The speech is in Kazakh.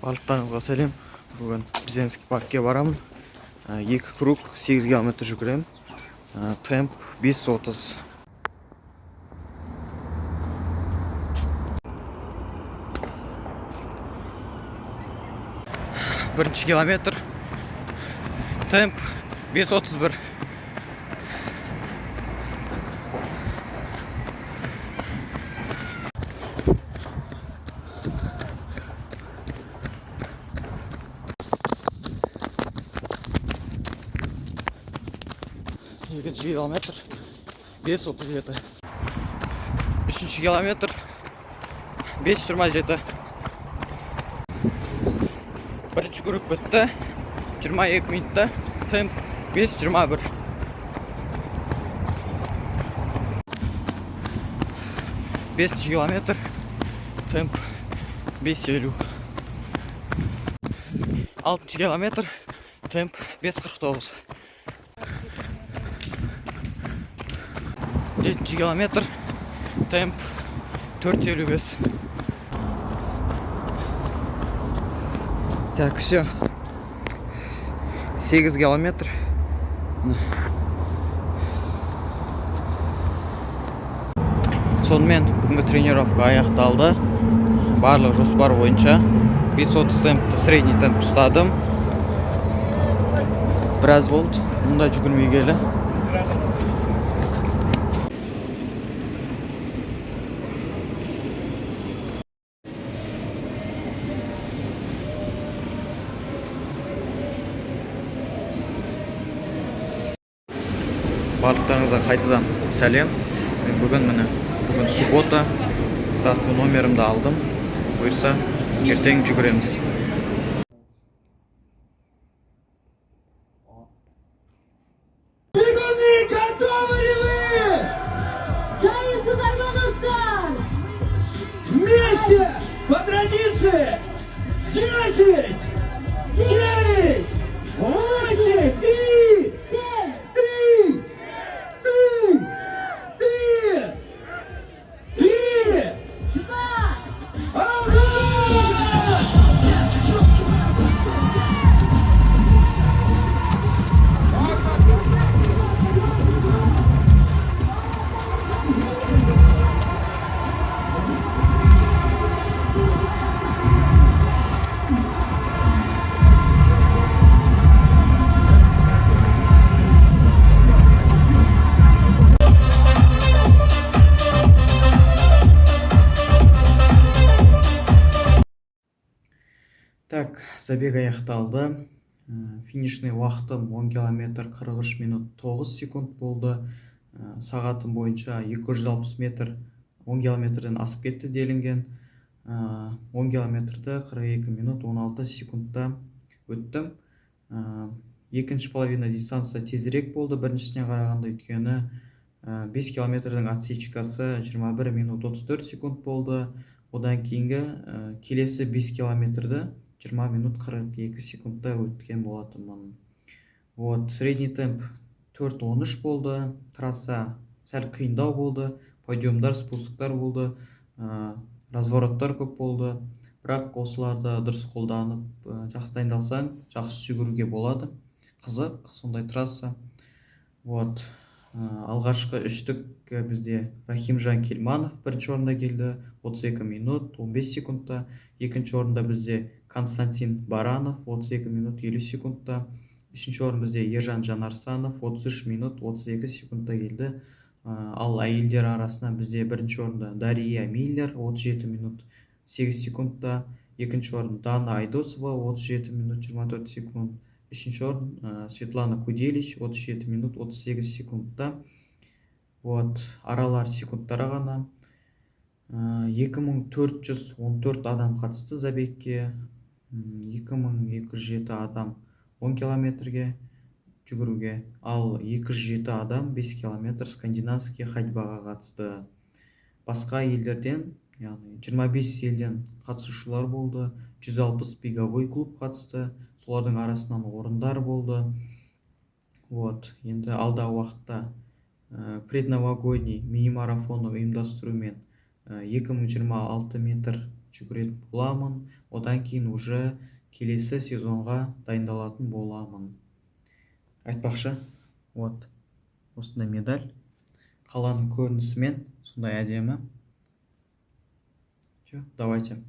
Барлықтарыңызға сәлем. Бүгін Бзенский паркке барамын. 2 круг 8 км жүгірем. Темп 5:30. Бірінші километр. Темп 5:31. Екінші километр 5:37. Үшінші километр 5:27. Бірінші круг бітті. 22 минутта. Темп 5:21. Бесінші километр. Темп 5:50. Алтыншы километр. Темп 5:49. Жетінші километр. Темп 4:55. Так, все. 8 километр. Сонымен бүгінгі тренировка аяқталды. Барлық жоспар бойынша 5:30 темпті, средний темп ұстадым. Біраз болды. Мұнда жүгірмегелі. Барлықтарыңызға қайтадан сәлем. Бүгін суббота. Стартовый номерімді алдым. Бұйырса, ертең жүгіреміз. Бегуны, готовы ли вы? Да, если Дармановстан! Вместе, по традиции, 10, 9, 8 и 7, 2, Так, забег аяқталды. Финишный уақытым 10 км 43 минут 9 секунд болды. Сағатым бойынша 260 метр 10 километрден асып кетті делінген. 10 километрді 42 минут 16 секундта өттім. Екінші половина дистанция тезірек болды біріншісіне қарағанда, өйткені 5 километрдің отсечкасы 21 минут 34 секунд болды. Одан кейінгі келесі 5 километрді 20 минут 42 секундта өткен болатынмын. Средний темп 4:13 болды. Трасса сәл қиындау болды. Подъемдар, спусктар болды. Развороттар көп болды. Бірақ осыларды дұрыс қолданып, жақсы дайындалсаң, жақсы жүгіруге болады. Қызық, сондай трасса. Алғашқы үштік бізде Рахимжан Келманов бірінші орында келді, 32 минут 15 секундта. Екінші орында бізде Константин Баранов 32 минут 50 секундта. Үшінші орын бізде Ержан Жанарсанов 33 минут 32 секундта келді. Ал әйелдер арасынан бізде бірінші орында Дария Миллер 37 минут 8 секундта. Екінші орын Дана Айдосова 37 минут 24 секунд. Үшінші орын Светлана Куделич 37 минут 38 секундта. Аралар секундтара ғана. 2414 адам қатысты забегке. 2207 адам 10 километрге жүгіруге, ал 207 адам 5 километр скандинавский ходьбаға қатысты. Басқа елдерден, яғни 25 елден қатысушылар болды. 160 беговой клуб қатысты. Солардың арасынан орындар болды. Енді алдағы уақытта предновогодний мини-марафоны ұйымдастырумен 2026 метр жүгіретін боламын. одан кейін уже келесі сезонға дайындалатын боламын. Айтпақшы, вот осындай медаль. Қаланың көрінісімен сондай әдемі. Давайте